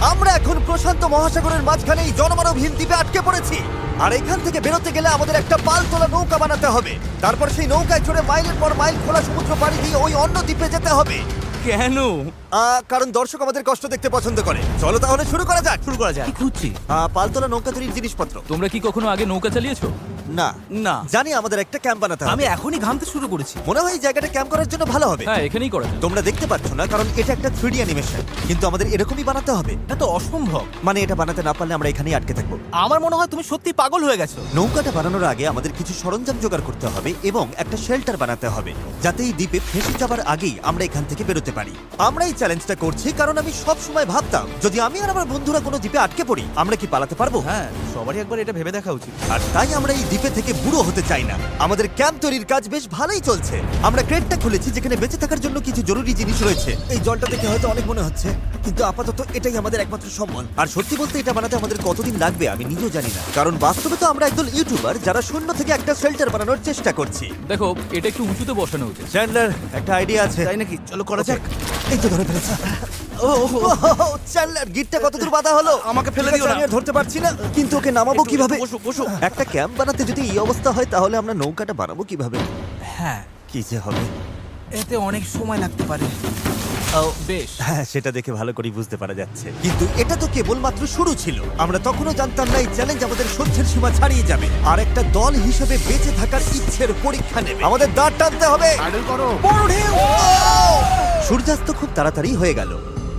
আমরা এখন প্রশান্ত মহাসাগরের মাঝখানে এই জনমানবহীন দ্বীপে আটকে পড়েছি। আর এখান থেকে বেরোতে গেলে আমাদের একটা পাল তোলা নৌকা বানাতে হবে। তারপর সেই নৌকায় চড়ে মাইলের পর মাইল খোলা সমুদ্র পাড়ি দিয়ে ওই অন্য দ্বীপে যেতে হবে। কেন? কারণ দর্শক আমাদের কষ্ট দেখতে পছন্দ করে। চলো তাহলে শুরু করা যাক। কি খুঁজছি? পালতোলা নৌকা তৈরির জিনিসপত্র। তোমরা কি কখনো আগে নৌকা চালিয়েছো? না না। জানি আমাদের একটা ক্যাম্প বানাতে হবে। আমি এখনই ঘামতে শুরু করেছি। মনে হয় এই জায়গাটা ক্যাম্প করার জন্য ভালো হবে। হ্যাঁ, এখানেই করা যায়। তোমরা দেখতে পাচ্ছ না কারণ এটা একটা 3D অ্যানিমেশন, কিন্তু আমাদের এরকমই বানাতে হবে। এটা তো অসম্ভব। মানে এটা বানাতে না পারলে আমরা এখানেই আটকে থাকবো। আমার মনে হয় তুমি সত্যি পাগল হয়ে গেছো। নৌকাটা বানানোর আগে আমাদের কিছু সরঞ্জাম জোগাড় করতে হবে এবং একটা শেল্টার বানাতে হবে, যাতে এই দ্বীপে ফেঁসে যাবার আগেই আমরা এখান থেকে বেরোতে পারি। আমরা এই চ্যালেঞ্জটা করছি কারণ আমি সব সময় ভাবতাম যদি আমি আর আমার বন্ধুরা কোনো দ্বীপে আটকে পড়ি আমরা কি পালাতে পারবো। হ্যাঁ, সবারই একবার এটা ভেবে দেখা উচিত। আর তাই আমরা এই দ্বীপে থেকে বুড়ো হতে চাই না। আমাদের ক্যাম্প তৈরির কাজ বেশ ভালোই চলছে। আমরা ক্রেটটা খুলেছি যেখানে বেঁচে থাকার জন্য কিছু জরুরি জিনিস রয়েছে। এই জলটা দেখে হয়তো অনেক মনে হচ্ছে, কিন্তু আপাতত এটাই আমাদের একমাত্র সম্বল। আর সত্যি বলতে এটা বানাতে আমাদের কতদিন লাগবে আমি নিজেও জানি না, কারণ বাস্তবে তো আমরা একদল ইউটিউবার যারা শূন্য থেকে একটা শেল্টার বানানোর চেষ্টা করছি। দেখো, এটা একটু উঁচুতে বসানো উচিত। চ্যান্ডলার, একটা আইডিয়া আছে। তাই নাকি? চলো করা যাক। এই তো ধরে ফেলেছি। চ্যান্ডলার, গিটটা কতদূর বাঁধা হলো? আমাকে ফেলে দিও না। আমি আর ধরতে পারছি না, কিন্তু ওকে নামাবো কিভাবে? বসো বসো। একটা ক্যাম্প বানাতে যদি এই অবস্থা হয় তাহলে আমরা নৌকাটা বানাবো কিভাবে? হ্যাঁ, কি যে হবে। এতে অনেক সময় লাগতে পারে। বেশ। হ্যাঁ, সেটা দেখে ভালো করে বুঝতে পারা যাচ্ছে, কিন্তু এটা তো কেবলমাত্র শুরু ছিল। আমরা তখনও জানতাম না এই চ্যালেঞ্জ আমাদের সহ্যের সীমা ছাড়িয়ে যাবে আর একটা দল হিসেবে বেঁচে থাকার ইচ্ছের পরীক্ষা নেবে। আমাদের দাঁড় টানতে হবে। বড় ঢেউ! সূর্যাস্ত খুব তাড়াতাড়ি হয়ে গেল,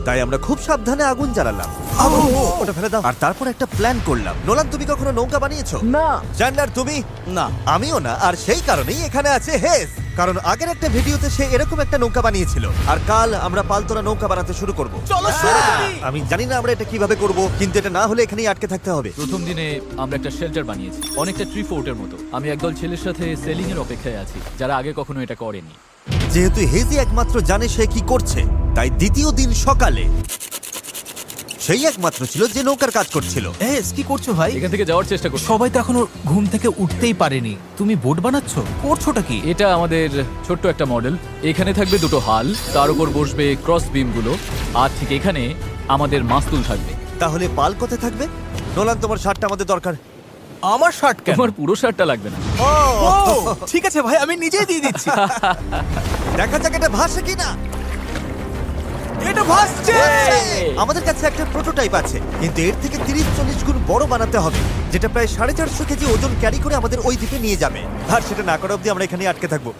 তাই আমরা খুব সাবধানে আগুন জ্বালালাম। ওটা ফেলে দাও। আর তারপর একটা প্ল্যান করলাম। নোলান, তুমি কখনো নৌকা বানিয়েছো? না। চ্যান্ডলার, তুমি? না। আমিও না, আর সেই কারণেই এখানে আছে হেস। কারণ আগের একটা ভিডিওতে সে এরকম একটা নৌকা বানিয়েছিল। আর কাল আমরা পালতোলা নৌকা বানাতে শুরু করব। চলো শুরু করি। আমি জানি না আমরা এটা কিভাবে করব, কিন্তু এটা না হলে এখানেই আটকে থাকতে হবে। প্রথম দিনে আমরা একটা শেল্টার বানিয়েছি, অনেকটা ট্রি ফোর্টের মতো। আমি একদল ছেলের সাথে সেলিং এর অপেক্ষায় আছি যারা আগে কখনো এটা করেনি। যেহেতু হেজি একমাত্র জানে সে কি করছে, তাই দ্বিতীয় দিন সকালে সেই একমাত্র ছিল যে নৌকার কাজ করছিল। কি করছো ভাই? এখান থেকে যাওয়ার চেষ্টা করছি। সবাই তো এখনো ঘুম থেকে উঠতেই পারেনি, তুমি বোট বানাচ্ছো? করছোটা কি? এটা আমাদের ছোট্ট একটা মডেল। এখানে থাকবে দুটো হাল, তার উপর বসবে ক্রস বিম গুলো, আর ঠিক এখানে আমাদের মাস্তুল থাকবে। তাহলে পাল কোথায় থাকবে? নোলান, তোমার শার্টটা আমাদের দরকার। আমার শার্ট কেন? তোমার পুরো শার্টটা লাগবে না। ও, ঠিক আছে ভাই, আমি নিজেই দিয়ে দিচ্ছি। দেখা যাক এটা ভাসে কিনা। এটা ভাসছে। আমাদের কাছে একটা প্রোটোটাইপ আছে, কিন্তু এর থেকে 30-40 গুণ বড় বানাতে হবে, যেটা প্রায় 450 কেজি ওজন ক্যারি করে আমাদের ওই দ্বীপে নিয়ে যাবে। আর সেটা না করা অবধি আমরা এখানেই আটকে থাকবো।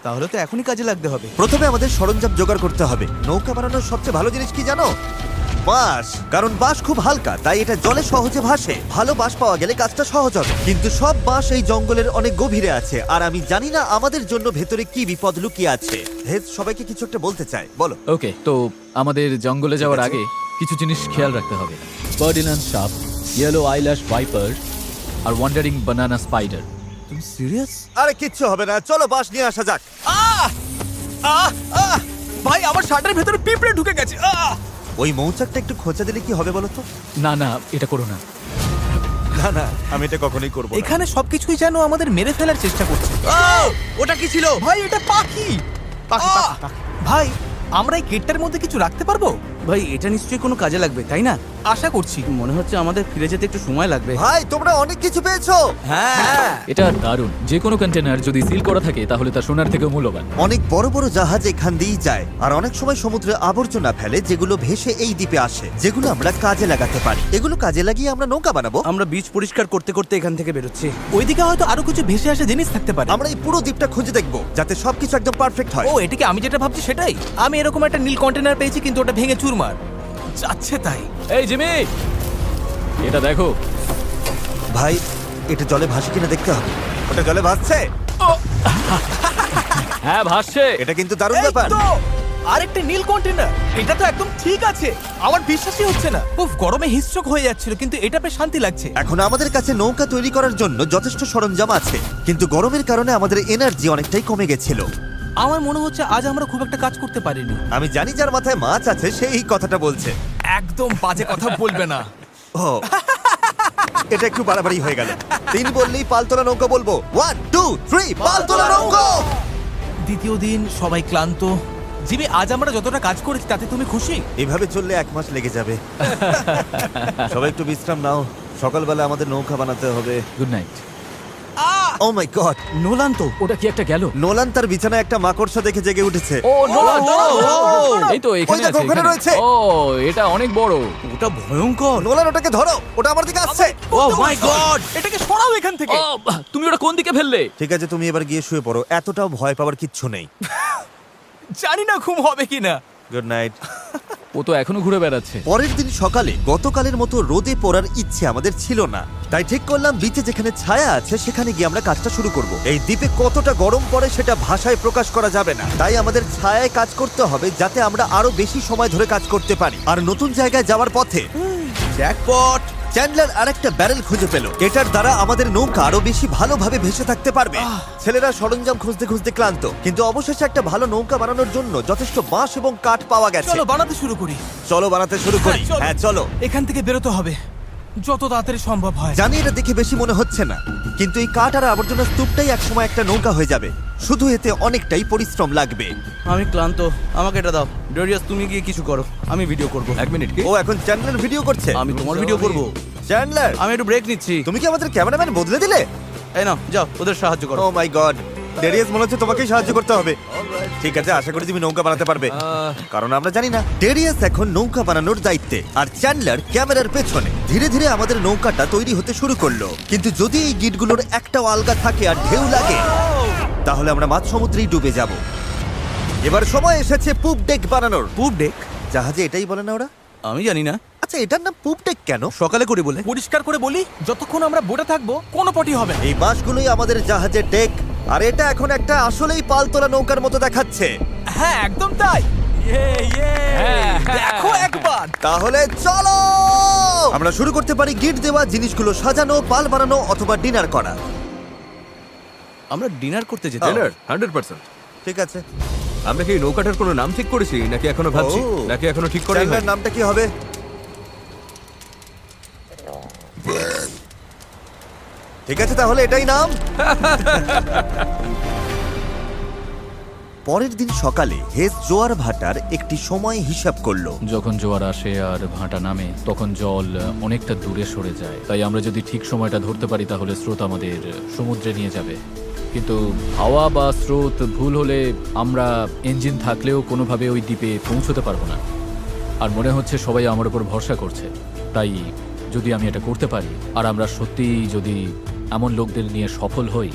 তাহলে তো এখনই কাজে লাগতে হবে। প্রথমে আমাদের সরঞ্জাম জোগাড় করতে হবে। নৌকা বানানোর সবচেয়ে ভালো জিনিস কি জানো? বাঁশ। কারণ বাঁশ খুব হালকা, তাই এটা জলে সহজে ভাসে। ভালো বাঁশ পাওয়া গেলে কাজটা সহজ হবে, কিন্তু সব বাঁশ এই জঙ্গলের অনেক গভীরে আছে, আর আমি জানি না আমাদের জন্য ভেতরে কি বিপদ লুকিয়ে আছে। হেজ সবাইকে কিছু একটা বলতে চায়, বলো। ওকে, তো আমাদের জঙ্গলে যাওয়ার আগে কিছু জিনিস খেয়াল রাখতে হবে। পার্ডিনান সাপ, ইয়েলো আইল্যাশ ভাইপার, আর ওয়ান্ডারিং বানানা স্পাইডার। তুমি সিরিয়াস? আরে কিচ্ছু হবে না, চলো বাঁশ নিয়ে আসা যাক। ভাই, আমার শার্টের ভেতরে পিঁপড়ে ঢুকে গেছে। ওই মৌচাকটা একটু খোঁচা দিলে কি হবে বলো তো? না না, এটা করো না। না না, আমি এটা কখনোই করবো না। এখানে সবকিছুই যেন আমাদের মেরে ফেলার চেষ্টা করছে। ওটা কি ছিল ভাই? এটা পাখি। পাখি। ভাই, আমরা এই কেটটার মধ্যে কিছু রাখতে পারবো? ভাই, এটা নিশ্চয়ই কোনো কাজে লাগবে, তাই না? আশা করছি। মনে হচ্ছে আমাদের ফিরে যেতে একটু সময় লাগবে। ভাই, তোমরা অনেক কিছু পেয়েছো। হ্যাঁ। এটা দারুণ। যে কোনো কন্টেনার যদি সিল করা থাকে তাহলে তা সোনার থেকেও মূল্যবান। অনেক বড় বড় জাহাজ এখান দিয়েই যায়, আর অনেক সময় সমুদ্রে আবর্জনা ফেলে যেগুলো ভেসে এই দ্বীপে আসে, যেগুলো আমরা কাজে লাগাতে পারি। এগুলো কাজে লাগিয়ে আমরা নৌকা বানাবো। আমরা বীজ পরিষ্কার করতে করতে এখান থেকে বেরোচ্ছি। ওইদিকে হয়তো আরো কিছু ভেসে আসা জিনিস থাকতে পারে। আমরা এই পুরো দ্বীপটা খুঁজে দেখবো, যাতে সবকিছু একদম পারফেক্ট হয়। ও, এটাকে আমি যেটা ভাবছি সেটাই। আমি এরকম একটা নীল কন্টেনার পেয়েছি, কিন্তু ওটা ভেঙে চুরমার যাচ্ছে। তাই এই জিমি, এটা দেখো। ভাই, এটা জলে ভাসে কিনা দেখতে হবে। ওটা জলে ভাসছে। হ্যাঁ, ভাসছে। এটা কিন্তু দারুণ ব্যাপার। আরেকটা নীল কন্টেনার। এটা তো একদম ঠিক আছে। আমার বিশ্বাসই হচ্ছে না। উফ, গরমে হিস্ট্রোক হয়ে যাচ্ছিল, কিন্তু এটা বেশ শান্তি লাগছে। এখন আমাদের কাছে নৌকা তৈরি করার জন্য যথেষ্ট সরঞ্জাম আছে, কিন্তু গরমের কারণে আমাদের এনার্জি অনেকটাই কমে গেছিল। আমার মনে হচ্ছে আজ আমরা খুব একটা কাজ করতে পারিনি। আমি জানি যার মাথায় মাছ আছে সেই এই কথাটা বলছে। একদম বাজে কথা বলবে না। ও, এটা একটু বাড়াবাড়ি হয়ে গেল। 3 বললেই পালতোলা নৌকা বলবো। 1 2 3 পালতোলা নৌকা। দ্বিতীয় দিন, সবাই ক্লান্ত, জিমি, আজ আমরা যতটা কাজ করেছি তাতে তুমি খুশি? এভাবে চললে 1 মাস লেগে যাবে। সবাই একটু বিশ্রাম নাও, সকালবেলা আমাদের নৌকা বানাতে হবে। Good night. Oh my God, Nolan তো। ওটা কি একটা গেল? নোলান তার বিছানায় একটা মাকড়সা দেখে জেগে উঠেছে। ও নোলান, ও, এই তো এখানে দেখো, আছে, ওখানে এখানে। রয়েছে। ও এটা অনেক বড়। ওটা ভয়ঙ্কর। নোলান ওটাকে ধরো, ওটা আমার দিকে আসছে। ও মাই গড। এটাকে সরাও এখান থেকে। ও তুমি ওটা কোন দিকে ফেললে? ঠিক আছে, তুমি এবার গিয়ে শুয়ে পড়ো, এতটাও ভয় পাওয়ার কিচ্ছু নেই। জানি না ঘুম হবে কিনা। Good night. ও তো এখনো ঘুরে বেড়াচ্ছে। পরের দিন সকালে গতকালের মতো রোদে পড়ার ইচ্ছে আমাদের ছিল না, তাই ঠিক করলাম বিচে যেখানে ছায়া আছে সেখানে গিয়ে আমরা কাজটা শুরু করব। এই দ্বীপে কতটা গরম পড়ে সেটা ভাষায় প্রকাশ করা যাবে না, তাই আমাদের ছায়ায় কাজ করতে হবে যাতে আমরা আরো বেশি সময় ধরে কাজ করতে পারি। আর নতুন জায়গায় যাওয়ার পথে জ্যাকপট। চ্যান্ডলার আরেকটা ব্যারেল খুঁজে পেল, এটার দ্বারা আমাদের নৌকা আরো বেশি ভালোভাবে ভেসে থাকতে পারবে। ছেলেরা সরঞ্জাম খুঁজতে খুঁজতে ক্লান্ত, কিন্তু অবশেষে একটা ভালো নৌকা বানানোর জন্য যথেষ্ট বাঁশ এবং কাঠ পাওয়া গেছে। চলো বানাতে শুরু করি। চলো বানাতে শুরু করি। হ্যাঁ চলো। এখান থেকে বেরোতে হবে যত তাড়াতাড়ি সম্ভব হয়। জানি এটা দেখে বেশি মনে হচ্ছে না, কিন্তু এই কাঠ আর আবর্জনার স্তূপটাই একসময় একটা নৌকা হয়ে যাবে। শুধু এতে অনেকটাই পরিশ্রম লাগবে। আমি ক্লান্ত, আমাকে এটা দাও। ডেরিয়াস তুমি গিয়ে কিছু করো, আমি ভিডিও করব। 1 মিনিট কি? ও এখন চ্যান্ডলার ভিডিও করছে। আমি তোমার ভিডিও করব। চ্যান্ডলার, আমি একটু ব্রেক নিচ্ছি। তুমি কি আমাদের ক্যামেরাম্যান বদলে দিলে? এই নাও, যাও ওদের সাহায্য করো। ও মাই গড, ডেরিয়াস মনে হচ্ছে তোমাকেই সাহায্য করতে হবে। ঠিক আছে, আশা করি তুমি নৌকা বানাতে পারবে, কারণ আমরা জানি না। ডেরিয়াস এখন নৌকা বানানোর দায়িত্বে, আর চ্যান্ডলার ক্যামেরার পেছনে। ধীরে ধীরে আমাদের নৌকাটা তৈরি হতে শুরু করলো, কিন্তু যদি এই গিটগুলোর একটাও আলগা থাকে আর ঢেউ লাগে তাহলে আমরা মাঝ সমুদ্রেই ডুবে যাব। এবার সময় এসেছে পুপ ডেক বানানোর। পুপ ডেক? জাহাজে এটাই বলে না ওরা? আমি জানি না। আচ্ছা, এটার নাম পুপ ডেক কেন? সকালে করে বলে। পরিষ্কার করে বলি, যতক্ষণ আমরা বোটে থাকবো কোনো পটি হবে না। এই বাঁশগুলোই আমাদের জাহাজের ডেক, আর এটা এখন একটা আসলেই পালতোলা নৌকার মতো দেখাচ্ছে। হ্যাঁ একদম তাই। দেখো একবার। তাহলে চলো আমরা শুরু করতে পারি গিট দেওয়া জিনিসগুলো সাজানো, পাল বানানো অথবা ডিনার করা। আমরা ডিনার করতে যেতে। ডিনার? 100%। ঠিক আছে, আমরা কি এই নৌকাটার কোনো নাম ঠিক করেছি নাকি এখনো ভাবছি? ও। নাকি এখনো ঠিক করাই চ্যানেলের হয়নি? নামটা কি হবে? ঠিক আছে, তাহলে এটাই নাম। পরের দিন সকালে হেস জোয়ার ভাটার একটি সময় হিসাব করলো। যখন জোয়ার আসে আর ভাটা নামে তখন জল অনেকটা দূরে সরে যায়, তাই আমরা যদি ঠিক সময়টা ধরতে পারি তাহলে স্রোত আমাদের সমুদ্রে নিয়ে যাবে। কিন্তু হাওয়া বা স্রোত ভুল হলে আমরা ইঞ্জিন থাকলেও কোনোভাবে ওই দ্বীপে পৌঁছতে পারবো না। আর মনে হচ্ছে সবাই আমার উপর ভরসা করছে, তাই যদি আমি এটা করতে পারি আর আমরা সত্যিই যদি এমন লোকদের নিয়ে সফল হই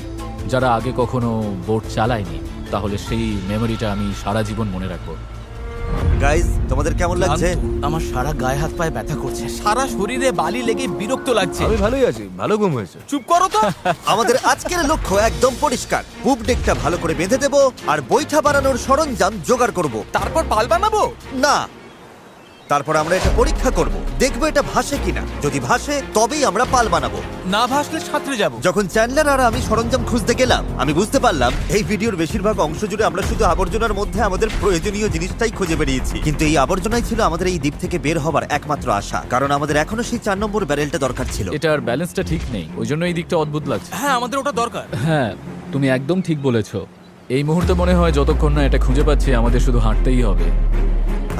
যারা আগে কখনো বোট চালায়নি, তাহলে সেই মেমোরিটা আমি সারা জীবন মনে রাখবো। গাইজ, তোমাদের কেমন লাগছে? আমার সারা গায়ে হাত পায়ে ব্যথা করছে। সারা শরীরে বালি লেগে বিরক্ত লাগছে। আমি ভালোই আছি, ভালো ঘুম হয়েছে। চুপ করো তো। আমাদের আজকের লক্ষ্য একদম পরিষ্কার, পুপ ডেকটা ভালো করে বেঁধে দেবো আর বৈঠা বানানোর সরঞ্জাম জোগাড় করব। তারপর পাল বানাবো। না, তারপর আমরা এটা পরীক্ষা করব, দেখবো এটা ভাসে কিনা। যদি ভাসে তবেই আমরা পাল বানাবো। না ভাসলে সাঁতরে যাবো। যখন চ্যান্ডলার আর আমি সরঞ্জাম খুঁজতে গেলাম, আমি বুঝতে পারলাম এই ভিডিওর বেশিরভাগ অংশ জুড়ে আমরা শুধু আবর্জনার মধ্যে আমাদের প্রয়োজনীয় জিনিসটাই খুঁজে বেরিয়েছি। কিন্তু এই আবর্জনাই ছিল আমাদের এই দ্বীপ থেকে বের হবার একমাত্র আশা, কারণ আমাদের এখনো সেই 4 নম্বর ব্যারেলটা দরকার ছিল। এটার ব্যালেন্সটা ঠিক নেই, ওই জন্য এই দিকটা অদ্ভুত লাগছে। হ্যাঁ আমাদের ওটা দরকার। হ্যাঁ তুমি একদম ঠিক বলেছো। এই মুহূর্তে মনে হয় যতক্ষণ না এটা খুঁজে পাচ্ছি আমাদের শুধু হাঁটতেই হবে।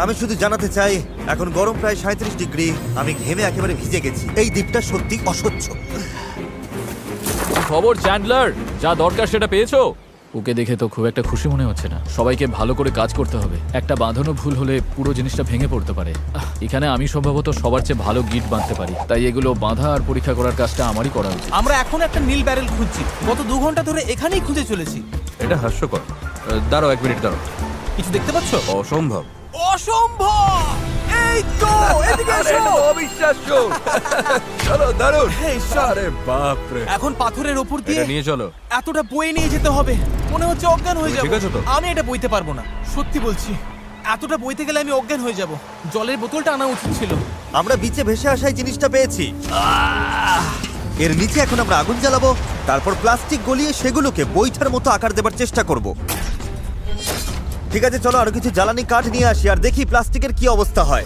আমি শুধু জানাতে চাই, এখন গরম প্রায় 37 ডিগ্রি, আমি ঘেমে একেবারে ভিজে গেছি। এই দ্বীপটা সত্যি অসহ্য। কি খবর চ্যান্ডলার? যা দরকার সেটা পেয়েছো? ওকে দেখে তো খুব একটা খুশি মনে হচ্ছে না। সবাইকে ভালো করে কাজ করতে হবে, একটা বাঁধানো ভুল হলে পুরো জিনিসটা ভেঙে পড়তে পারে। এখানে আমি সম্ভবত সবার চেয়ে ভালো গিট বাঁধতে পারি, তাই এগুলো বাঁধা আর পরীক্ষা করার কাজটা আমারই করা উচিত। আমরা এখন একটা নীল ব্যারেল খুঁজছি, গত 2 ঘন্টা ধরে এখানেই খুঁজে চলেছি। এটা হাস্যকর। দাঁড়াও 1 মিনিট, দাঁড়াও। কিছু দেখতে পাচ্ছো? অসম্ভব। অসম্ভব! এই তো এদিকে এসো। অবিশ্বাস্য। চলো, দারুণ। হে ঈশ্বর! আরে বাপ রে। এখন পাথরের উপর দিয়ে এটা নিয়ে চলো। এতটা বয়ে নিয়ে যেতে হবে, মনে হচ্ছে অজ্ঞান হয়ে তুমি যাব। ঠিক আছো তো? আমি এটা বইতে পারবো না, সত্যি বলছি। এতটা বইতে গেলে আমি অজ্ঞান হয়ে যাব। জলের বোতলটা আনা উচিত ছিল। আমরা বিচে ভেসে আসায় জিনিসটা পেয়েছি। এর নিচে এখন আমরা আগুন জ্বালাবো, তারপর প্লাস্টিক গলিয়ে সেগুলোকে বৈঠার মতো আকার দেবার চেষ্টা করব। ঠিক আছে, চলো আরো কিছু জ্বালানি কাঠ নিয়ে আসি আর দেখি প্লাস্টিকের কি অবস্থা হয়।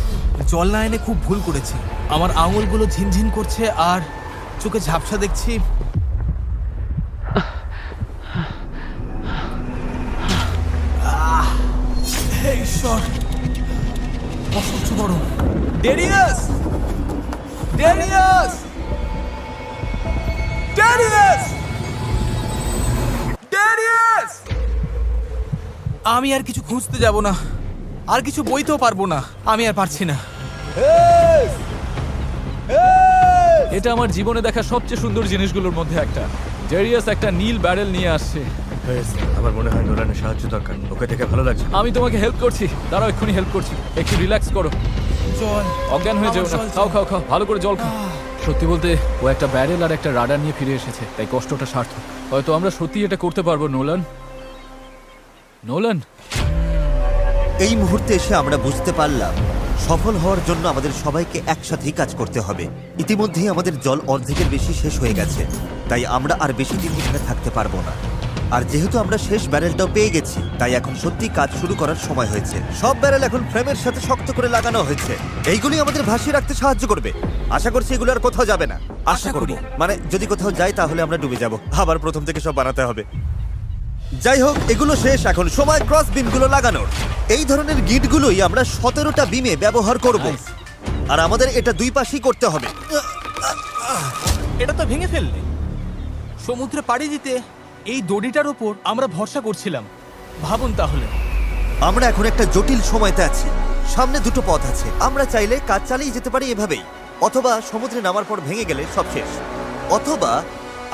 জল না এনে খুব ভুল করেছি। আমার আঙুলগুলো ঝিনঝিন করছে আর চোখে ঝাপসা দেখছি। হে ঈশ্বর, অসহ্য গরম। ডেরিয়াস! ডেরিয়াস! ডেরিয়াস! ডেরিয়াস! আমি আর কিছু খুঁজতে যাব না, আর কিছু বইতেও পারবো না, আমি আর পারছি না। এটা আমার জীবনে দেখা সবচেয়ে সুন্দর জিনিসগুলোর মধ্যে একটা। জেরিয়াস একটা নীল ব্যারেল নিয়ে আসছে। আমার মনে হয় নোলানের সাহায্য দরকার, ওকে দেখে ভালো লাগছে। আমি তোমাকে হেল্প করছি, দাঁড়াও এক্ষুনি হেল্প করছি। একটু রিল্যাক্স করো, জল, অজ্ঞান হয়ে যেও না। আমার জল খাও চাই। খাও খাও, ভালো করে জল খাও। সত্যি বলতে ও একটা ব্যারেল আর একটা রাডার নিয়ে ফিরে এসেছে, তাই কষ্টটা সার্থক। হয়তো আমরা সত্যি এটা করতে পারবো। নোলান, নোলান, এই মুহূর্তে এসে আমরা বুঝতে পারলাম সফল হওয়ার জন্য আমাদের সবাইকে একসাথেই কাজ করতে হবে। ইতিমধ্যেই আমাদের জল অর্ধেকের বেশি শেষ হয়ে গেছে, তাই আমরা আর বেশি দিন এখানে থাকতে পারবো না। আর যেহেতু আমরা শেষ ব্যারেলটাও পেয়ে গেছি, তাই এখন সত্যি কাজ শুরু করার সময় হয়েছে। সব ব্যারেল এখন ফ্রেমের সাথে শক্ত করে লাগানো হয়েছে। এইগুলি আমাদের ভাসিয়ে রাখতে সাহায্য করবে। আশা করছি এগুলো আর কোথাও যাবে না। আশা করি, মানে যদি কোথাও যাই তাহলে আমরা ডুবে যাব, আবার প্রথম থেকে সব বানাতে হবে। যাই হোক, এগুলো শেষ, এখন সময় ক্রস বিমগুলো লাগানোর। এই ধরনের গিটগুলোই আমরা 17টা বিমে ব্যবহার করব, আর আমাদের এটা দুই পাশেই করতে হবে। এটা তো ভেঙে ফেললে। সমুদ্রে পাড়ি দিতে এই দড়িটার ওপর আমরা ভরসা করছিলাম। ভাবুন তাহলে। আমরা এখন একটা জটিল সময়তে আছি। সামনে দুটো পথ আছে। আমরা চাইলে কাজ চালিয়ে যেতে পারি এভাবেই, অথবা সমুদ্রে নামার পর ভেঙে গেলে সব শেষ, অথবা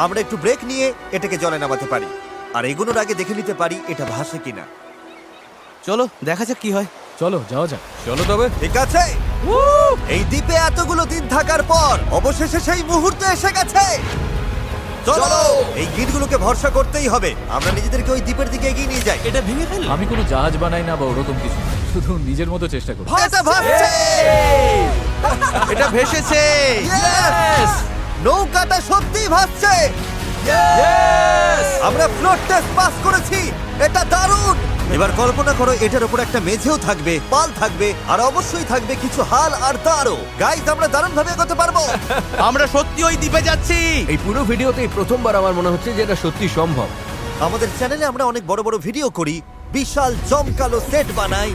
আমরা একটু ব্রেক নিয়ে এটাকে জলে নামাতে পারি আর এগুলোর আগে দেখে নিতে পারি এটা ভাসে কিনা। চলো দেখা যাক কি হয়। চলো যাওয়া যাক। চলো তবে। ঠিক আছে, এই দ্বীপে এতগুলো দিন থাকার পর অবশেষে সেই মুহূর্ত এসে গেছে। চলো, এই গিটগুলোকে ভরসা করতেই হবে। আমরা নিজেদেরকে ওই দ্বীপের দিকে এগিয়ে নিয়ে যাই। এটা ভেঙে ফেললে। আমি কোনো জাহাজ বানাই না বা ওরকম কিছু না, শুধু নিজের মতো চেষ্টা করি। এটা ভাসছে। এটা ভেসেছে। Yes! নৌকাটা সত্যিই ভাসছে। আমরা ফ্লোট টেস্ট পাস করেছি, এটা দারুণ। এবার কল্পনা করো এটার উপর একটা মেঝেও থাকবে, পাল থাকবে, আর অবশ্যই থাকবে কিছু হাল আর তারও। গাইজ, আমরা দারুণ ভাবে এগোতে পারবো। আমরা সত্যি ওই দ্বীপে যাচ্ছি। এই পুরো ভিডিওতেই প্রথমবার আমার মনে হচ্ছে যে এটা সত্যি সম্ভব। আমাদের চ্যানেলে আমরা অনেক বড় বড় ভিডিও করি, বিশাল জমকালো সেট বানাই,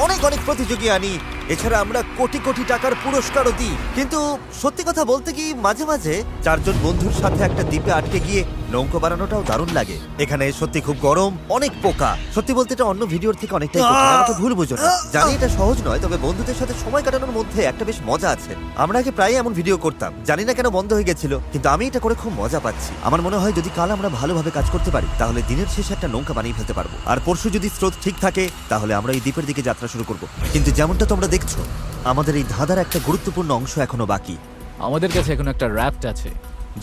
অনেক অনেক প্রতিযোগী আনি, এছাড়া আমরা কোটি কোটি টাকার পুরস্কারও দিই। কিন্তু সত্যি কথা বলতে কি, মাঝে মাঝে চারজন বন্ধুর সাথে একটা দ্বীপে আটকে গিয়ে নৌকো বানানোটাও দারুণ লাগে। এখানে সত্যি খুব গরম, অনেক পোকা। সত্যি বলতে এটা অন্য ভিডিওর থেকে অনেকটাই কঠিন, আমাকে ভুল বুঝো না। জানি এটা সহজ নয়, তবে বন্ধুদের সাথে সময় কাটানোর মধ্যে একটা বেশ মজা আছে। আমরা আগে প্রায় এমন ভিডিও করতাম, জানি না কেন বন্ধ হয়ে গেছিল, কিন্তু আমি এটা করে খুব মজা পাচ্ছি। আমার মনে হয় যদি কাল আমরা ভালোভাবে কাজ করতে পারি, তাহলে দিনের শেষে একটা নৌকা বানিয়ে ফেলতে পারবো। আর পরশু যদি স্রোত ঠিক থাকে, তাহলে আমরা এই দ্বীপের দিকে যাত্রা শুরু করব। কিন্তু যেমনটা তোমরা দেখছো, আমাদের এই ধাঁধার একটা গুরুত্বপূর্ণ অংশ এখনো বাকি। আমাদের কাছে এখন একটা র্যাফট আছে,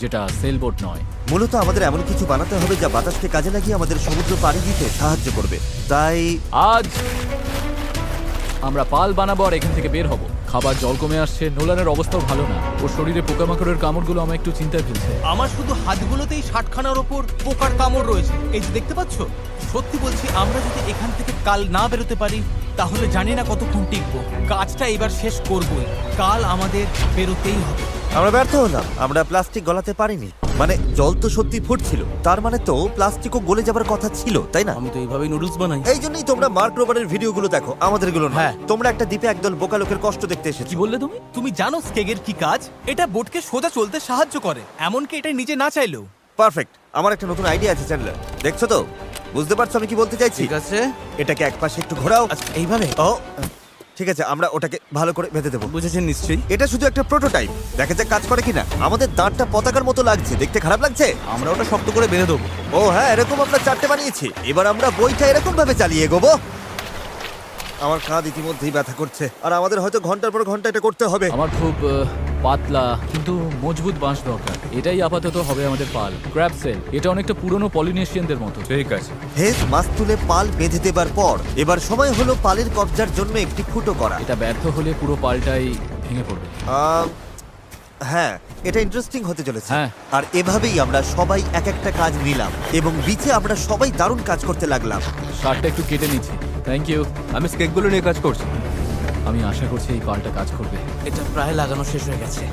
যেটা সেলবোট নয়। মূলত আমাদের এমন কিছু বানাতে হবে যা বাতাসকে কাজে লাগিয়ে আমাদের সমুদ্র পাড়ি দিতে সাহায্য করবে। তাই আজ আমরা পাল বানাবো আর এখান থেকে বের হব। খাবার জল কমে আসছে, নোলানের অবস্থাও ভালো না। ওর শরীরে পোকামাকড়ের কামড়গুলো আমায় একটু চিন্তায় ফেলছে। আমার শুধু হাতগুলোতেই 60খানার ওপর পোকার কামড় রয়েছে। এই যে দেখতে পাচ্ছ, সত্যি বলছি, আমরা যদি এখান থেকে কাল না বেরোতে পারি, তাহলে জানি না কতক্ষণ টিকবো। কাজটা এবার শেষ করবই, কাল আমাদের বেরোতেই হবে। আমরা ব্যর্থ হলাম, আমরা প্লাস্টিক গলাতে পারিনি। মানে জল তো সত্যি ফুটছিল, তার মানে তো প্লাস্টিকও গলে যাবার কথা ছিল, তাই না? আমি তো এইভাবেই নুডলস বানাই। এই জন্যই তোমরা মার্ক রোবারের ভিডিওগুলো দেখো, আমাদেরগুলো না। হ্যাঁ। তোমরা একটা দ্বীপে একদল বোকা লোকের কষ্ট দেখতে এসেছো। কি বললে তুমি? তুমি জানো স্কেগের কি কাজ? এটা বোটকে সোজা চলতে সাহায্য করে, এমনকি এটা নিজে না চাইলেও। পারফেক্ট। আমার একটা নতুন আইডিয়া আছে চ্যানেলার, দেখছো তো? বুঝতে পারছো আমি কি বলতে চাইছি? ঠিক আছে। এটাকে এক পাশে একটু ঘোরাও। আচ্ছা এইভাবে? ও ঠিক আছে, আমরা ওটাকে ভালো করে বেঁধে দেবো। বুঝেছেন নিশ্চয়ই। এটা শুধু একটা প্রোটোটাইপ, দেখা যাক কাজ করে কিনা। আমাদের দাঁতটা পতাকার মতো লাগছে, দেখতে খারাপ লাগছে? আমরা ওটা শক্ত করে বেঁধে দেবো। ও হ্যাঁ, এরকম আমরা 4টে বানিয়েছি। এবার আমরা বইটা এরকম ভাবে চালিয়ে এগোবো। আমার কাঁধ ইতিমধ্যেই ব্যথা করছে, আর আমাদের হয়তো ঘন্টার পর ঘন্টা এটা করতে হবে। আমার খুব পাতলা কিন্তু মজবুত বাঁশ দরকার। এটাই আপাতত হবে আমাদের পাল। ক্র্যাব সেল, এটা অনেকটা পুরনো পলিনেশিয়ানদের মতো। ঠিক আছে। হেজ মাছ তুলে পাল বেঁধে দেবার পর এবার সময় হলো পালের কবজার জন্য একটি ফুটো করা। এটা ব্যর্থ হলে পুরো পালটাই ভেঙে পড়বে। হ্যাঁ, এটা ইন্টারেস্টিং হতে চলেছে। হ্যাঁ। আর এভাবেই আমরা সবাই এক একটা কাজ নিলাম এবং বিচে আমরা সবাই দারুণ কাজ করতে লাগলাম। শার্টটা একটু কেটে নিচ্ছি। Thank you. আমি স্কেকগুলো নিয়ে কাজ করছি। আমি আশা করছি এই পালটা কাজ করবে। এটা প্রায় লাগানো শেষ হয়ে গেছে।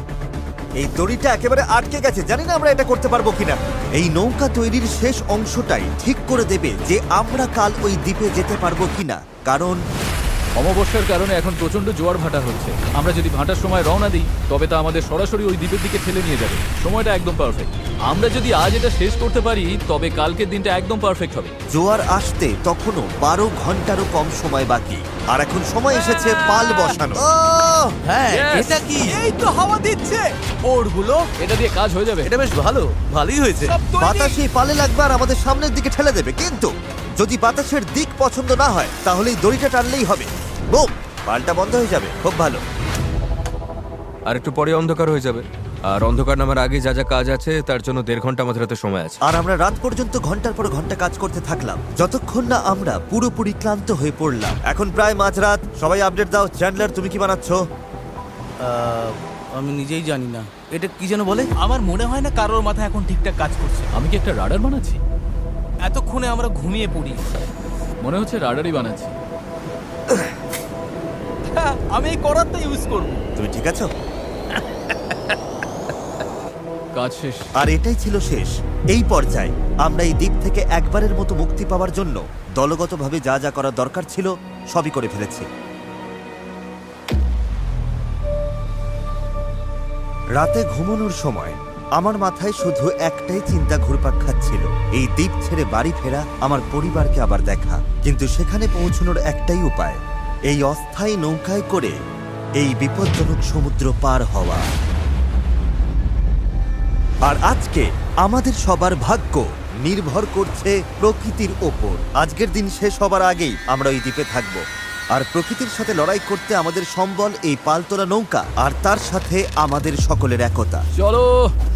এই দড়িটা একেবারে আটকে গেছে, জানি না আমরা এটা করতে পারবো কিনা। এই নৌকা তৈরির শেষ অংশটাই ঠিক করে দেবে যে আমরা কাল ওই দ্বীপে যেতে পারবো কিনা, কারণ অমাবস্যার কারণে এখন প্রচন্ড জোয়ার ভাটা হচ্ছে। আমরা যদি ভাটার সময় রওনা দিই তবে তা আমাদের সরাসরি ওই দ্বীপের দিকে ঠেলে নিয়ে যাবে। সময়টা একদম পারফেক্ট। আমরা যদি আজ এটা শেষ করতে পারি তবে কালকের দিনটা একদম পারফেক্ট হবে। জোয়ার আসতে তখনও 12 ঘন্টারও কম সময় বাকি, আর এখন সময় এসেছে পাল বসানো। হ্যাঁ Yes! এটা কি? এই তো হাওয়া দিচ্ছে ওরগুলো এটা দিয়ে কাজ হয়ে যাবে। এটা বেশ ভালোই হয়েছে। সব তৈরি। বাতাস এই পালে লাগবে আর আমাদের সামনের দিকে ঠেলে দেবে, কিন্তু যদি বাতাসের দিক পছন্দ না হয় তাহলে এই দড়িটা টানলেই হবে। বুম, পালটা বন্ধ হয়ে যাবে। খুব ভালো। আর একটু পরে অন্ধকার হয়ে যাবে। আর অন্ধকার নামার আগে যা যা কাজ আছে তার জন্য 1.5 ঘন্টা আমাদের হাতে সময় আছে। আর আমরা রাত পর্যন্ত ঘন্টার পর ঘন্টা কাজ করতে থাকলাম, যতক্ষণ না আমরা পুরোপুরি ক্লান্ত হয়ে পড়লাম। এখন প্রায় মাঝরাত। সবাই আপডেট দাও। চ্যান্ডলার, তুমি কি বানাচ্ছ? আমি নিজেই জানি না এটা কি যেন বলে। আমার মনে হয় না কারোর মাথা এখন ঠিকঠাক কাজ করছে। আমি কি একটা রাডার বানাচ্ছি? এতক্ষণে আমরা ঘুমিয়ে পড়ি। মনে হচ্ছে রাডারই বানাচ্ছি। হ্যাঁ, আমি এই করারটা ইউজ করব। তুমি ঠিক আছো? কাজ শেষ। আর এটাই ছিল শেষ। এই পর্যায়ে আমরা এই দ্বীপ থেকে একবারের মতো মুক্তি পাওয়ার জন্য দলগতভাবে যা যা করা দরকার ছিল সবই করে ফেলেছি। রাতে ঘুমানোর সময় আমার মাথায় শুধু একটাই চিন্তা ঘুরপাক খাচ্ছিল, এই দ্বীপ ছেড়ে বাড়ি ফেরা, আমার পরিবারকে আবার দেখা। কিন্তু সেখানে পৌঁছানোর একটাই উপায়, এই অস্থায়ী নৌকায় করে এই বিপজ্জনক সমুদ্র পার হওয়া। আর আজকে আমাদের সবার ভাগ্য নির্ভর করছে প্রকৃতির ওপর। আজকের দিন শেষ হবার আগেই আমরা ওই দ্বীপে থাকব। আর প্রকৃতির সাথে লড়াই করতে আমাদের সম্বল এই পালতোলা নৌকা, আর তার সাথে আমাদের সকলের একতা। চলো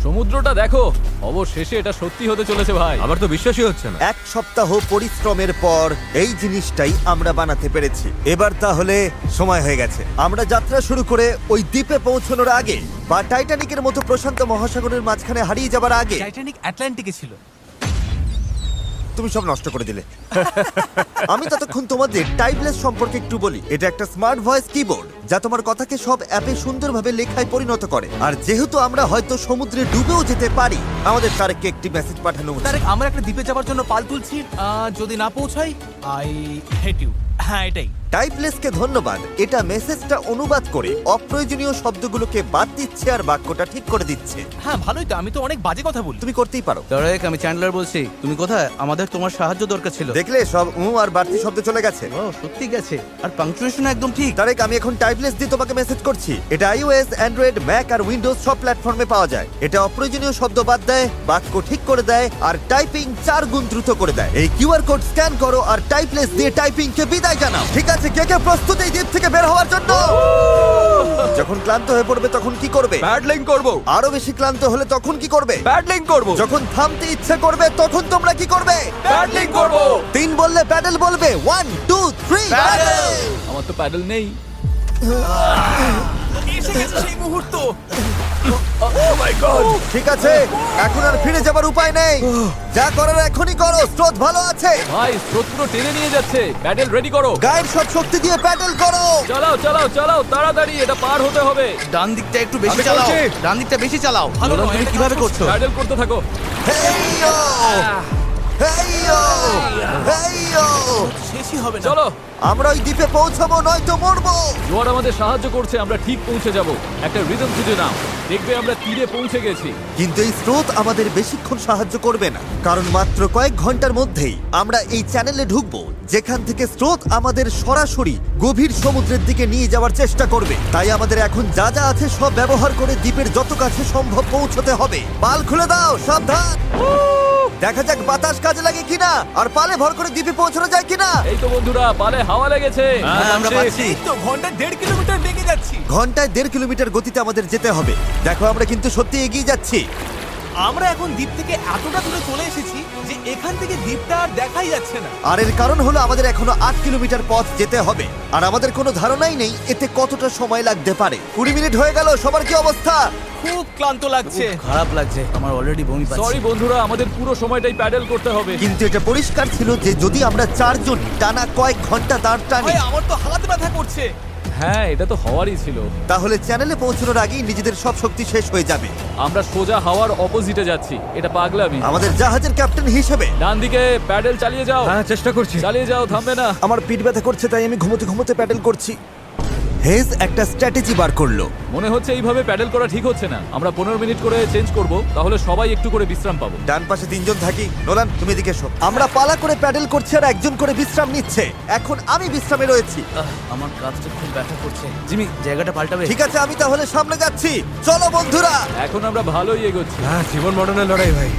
সমুদ্রটা দেখো। অবশেষে এটা সত্যি হতে চলেছে ভাই। আমার তো বিশ্বাসই হচ্ছে না। 1 সপ্তাহ পরিশ্রমের পর এই জিনিসটাই আমরা বানাতে পেরেছি। এবার তাহলে সময় হয়ে গেছে আমরা যাত্রা শুরু করে ওই দ্বীপে পৌঁছানোর আগে, বা টাইটানিকের মতো প্রশান্ত মহাসাগরের মাঝখানে হারিয়ে যাবার আগে। টাইটানিক আটলান্টিকে ছিল। তুমি সব নষ্ট করে দিলে। আমি ততক্ষণ তোমাদের টাইপলেস সম্পর্কে একটু বলি। এটা একটা স্মার্ট ভয়েস কিবোর্ড যা তোমার কথাকে সব অ্যাপে সুন্দরভাবে লেখায় পরিণত করে। আর যেহেতু আমরা হয়তো সমুদ্রে ডুবেও যেতে পারি, আমাদের তারেককে একটি মেসেজ পাঠানো উচিত। তারেক, আমরা একটা দ্বীপে যাওয়ার জন্য পাল তুলছি। যদি না পৌঁছাই, আই হেট ইউ। হ্যাঁ, এটাই। টাইপলেসকে ধন্যবাদ। এটা মেসেজটা অনুবাদ করে অপ্রয়োজনীয় শব্দগুলোকে বাদ দিচ্ছে আর বাক্যটা ঠিক করে দিচ্ছে। হ্যাঁ, ভালোই তো। আমি তো অনেক বাজে কথা বলি। তুমি করতেই পারো। তারেক, আমি চ্যান্ডলার বলছি। তুমি কোথায়? আমাদের তোমার সাহায্য দরকার ছিল। দেখলে সব আর বাড়তি শব্দ চলে গেছে। ও সত্যি গেছে। আর পাংচুয়েশন একদম ঠিক। তারেক, আমি এখন টাইপলেস দিয়ে তোমাকে মেসেজ করছি। এটা iOS, অ্যান্ড্রয়েড, ম্যাক আর উইন্ডোজ সব প্ল্যাটফর্মে পাওয়া যায়। এটা অপ্রয়োজনীয় শব্দ বাদ দেয়, বাক্য ঠিক করে দেয়, আর টাইপিং 4 গুণ দ্রুত করে দেয়। এই কিউআর কোড স্ক্যান করো আর টাইপলেস দিয়ে টাইপিংকে বিদায় জানাও। ঠিক আছে, কে কে প্রস্তুত এই দ্বীপ থেকে বের হওয়ার জন্য? যখন ক্লান্ত হয়ে পড়বে তখন কি করবে? প্যাডলিং করব। আরো বেশি ক্লান্ত হলে তখন কি করবে? প্যাডলিং করব। যখন থামতে ইচ্ছে করবে তখন তোমরা কি করবে? প্যাডলিং করব। 3 বললে প্যাডেল বলবে। 1 2 3 প্যাডেল। আমার তো প্যাডেল নেই। এসে গেছে সেই মুহূর্ত। ঠিক আছে, এখন আর ফিরে যাবার উপায় নেই। যা করার এখনই করো, স্রোত ভালো আছে। ভাই স্রোত পুরো টেনে নিয়ে যাচ্ছে। প্যাডেল রেডি করো। গায়ের সব শক্তি দিয়ে প্যাডেল করো। চালাও চালাও চালাও, তাড়াতাড়ি এটা পার হতে হবে। ডান দিকটা একটু বেশি আমি চালাও। করছি। ডান দিকটা বেশি চালাও। ভালো নোলান, নয়, তুমি এটা কিভাবে কাজ করছো? প্যাডেল করতে থাকো। হেইয়ো হেইয়ো হেইয়ো। শেষই হবে না। চলো, আমরা ওই দ্বীপে পৌঁছাবো, নয়তো মরবো। জোয়ার আমাদের সাহায্য করছে। আমরা ঠিক পৌঁছে যাব। একটা রিদম খুঁজে নাও, দেখবে আমরা তীরে পৌঁছে গেছি। কিন্তু এই স্রোত আমাদের বেশিক্ষণ সাহায্য করবে না, কারণ মাত্র কয়েক ঘন্টার মধ্যেই আমরা এই চ্যানেলে ঢুকবো যেখান থেকে স্রোত আমাদের সরাসরি গভীর সমুদ্রের দিকে নিয়ে যাওয়ার চেষ্টা করবে। তাই আমাদের এখন যা যা আছে সব ব্যবহার করে দ্বীপের যত কাছে সম্ভব পৌঁছতে হবে। পাল খুলে দাও, সাবধান। দেখা যাক বাতাস কাজে লাগে কিনা, আর পালে ভর করে দ্বীপে পৌঁছানো যায় কিনা। এই তো বন্ধুরা, পালে হাওয়া লেগেছে। হ্যাঁ, আমরা পাচ্ছি। এই তো ঘন্টায় 1.5 কিলোমিটার বেগে যাচ্ছি। ঘন্টায় 1.5 কিলোমিটার গতিতে আমাদের যেতে হবে। দেখো, আমরা কিন্তু সত্যি এগিয়ে যাচ্ছি। আমরা এখন দ্বীপ থেকে এতটা দূরে চলে এসেছি যে এখান থেকে দ্বীপটা আর দেখাই যাচ্ছে না। আর এর কারণ হলো আমাদের এখনো 8 কিলোমিটার পথ যেতে হবে, আর আমাদের কোনো ধারণাই নেই এতে কতটা সময় লাগতে পারে। 20 মিনিট হয়ে গেল। সবার কি অবস্থা? খুব ক্লান্ত লাগছে। খারাপ লাগছে, আমার অলরেডি বমি পাচ্ছে। সরি বন্ধুরা, আমাদের পুরো সময়টাই প্যাডেল করতে হবে। কিন্তু এটা পরিষ্কার ছিল যে যদি আমরা 4 জন টানা কয়েক ঘন্টা দাঁড় টানি, ভাই, আমার তো হাত ব্যথা করছে। হ্যাঁ, এটা তো হওয়ারই ছিল। তাহলে চ্যানেলে পৌঁছানোর আগেই নিজেদের সব শক্তি শেষ হয়ে যাবে। আমরা সোজা হাওয়ার অপোজিটে যাচ্ছি, এটা পাগলামি। আমাদের জাহাজের ক্যাপ্টেন হিসেবে ডান দিকে প্যাডেল চালিয়ে যাও। হ্যাঁ চেষ্টা করছি। চালিয়ে যাও, থামবে না। আমার পিঠ ব্যথা করছে, তাই আমি ঘুমোতে ঘুমোতে প্যাডেল করছি। হেজ একটা স্ট্র্যাটেজি বার করলো। মনে হচ্ছে এইভাবে প্যাডেল করা ঠিক হচ্ছে না। আমরা 15 মিনিট করে চেঞ্জ করব, তাহলে সবাই একটু করে বিশ্রাম পাবো। ডান পাশে 3 জন থাকি। নোলান, তুমি এদিকে এসো। আমরা পালা করে প্যাডেল করছি আর একজন করে বিশ্রাম নিচ্ছে। এখন আমি বিশ্রামে রয়েছি। আমার কাজটা খুব ব্যথা করছে। জিমি, জায়গাটা পাল্টাবে? ঠিক আছে, আমি তাহলে সামনে যাচ্ছি। চলো বন্ধুরা। এখন আমরা ভালোই এগোচ্ছি। হ্যাঁ জীবন মরণের লড়াই ভাই।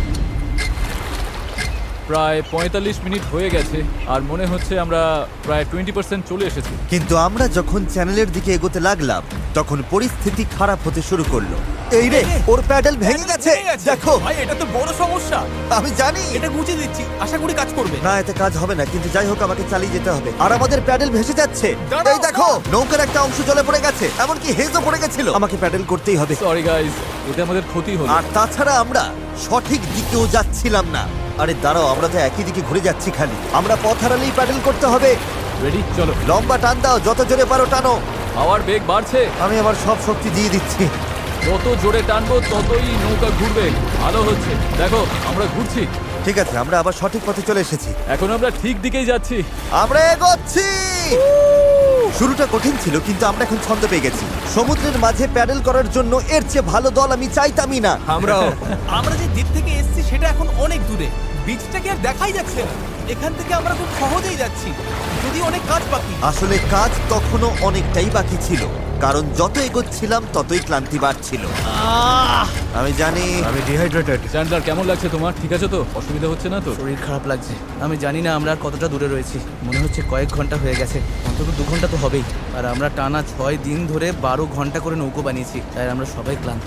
প্রায় 45 মিনিট হয়ে গেছে আর মনে হচ্ছে আমরা প্রায় 20% চলে এসেছি। কিন্তু আমরা যখন চ্যানেলের দিকে এগোতে লাগলাম তখন পরিস্থিতি খারাপ হতে শুরু করলো। এই রে, ওর প্যাডেল ভেঙে গেছে। দেখো, ভাই এটা তো বড় সমস্যা। আমি জানি। এটা গুছিয়ে দিচ্ছি, আশা করি কাজ করবে। না, এতে কাজ হবে না, কিন্তু যাই হোক আমাকে চালিয়ে যেতে হবে। আর আমাদের প্যাডেল ভেসে যাচ্ছে। দাঁড়াও, এই দেখো, নৌকার একটা অংশ জলে পড়ে গেছে, এমনকি হেজও পড়ে গেছিল। আমাকে প্যাডেল করতেই হবে। সরি গাইস, এতে আমাদের ক্ষতি হলো। আর তাছাড়া আমরা সঠিক দিকেও যাচ্ছিলাম না। আরে দাঁড়াও, আমরা তো একই দিকে ঘুরে যাচ্ছি খালি। আমরা পথ হারালেই প্যাডেল করতে হবে। রেডি, চলো। লম্বা টান দাও, যত জোরে পারো টানো। হাওয়ার বেগ বাড়ছে। আমি আমার সব শক্তি দিয়ে দিচ্ছি। যত জোরে টানবো ততই নৌকা ঘুরবে। ভালো হচ্ছে, দেখো আমরা ঘুরছি। ঠিক আছে, আমরা আবার সঠিক পথে চলে এসেছি। এখন আমরা ঠিক দিকেই যাচ্ছি। আমরা এগোচ্ছি। শুরুটা কঠিন ছিল, কিন্তু আমরা এখন ছন্দ পেয়ে গেছি। সমুদ্রের মাঝে প্যাডেল করার জন্য এর চেয়ে ভালো দল আমি চাইতামই না। আমরাও। আমরা যে দ্বীপ থেকে এসেছি সেটা এখন অনেক দূরে। বিচটাকে আর দেখাই যাচ্ছে না। এখান থেকে আমরা খুব সহজেই যাচ্ছি, যদি অনেক কাজ বাকি। আসলে কাজ তখনও অনেকটাই বাকি ছিল, কারণ যত এগোচ্ছিলাম ততই ক্লান্তি বাড়ছিল। আমি জানি। আমি ডিহাইড্রেটেড। চ্যান্ডলার, কেমন লাগছে তোমার? ঠিক আছে তো? অসুবিধা হচ্ছে না তো? শরীর খারাপ লাগছে। আমি জানি না আমরা আর কতটা দূরে রয়েছি। মনে হচ্ছে কয়েক ঘন্টা হয়ে গেছে, অন্তত 2 ঘন্টা তো হবেই। আর আমরা টানা 6 দিন ধরে 12 ঘন্টা করে নৌকো বানিয়েছি, তাই আমরা সবাই ক্লান্ত।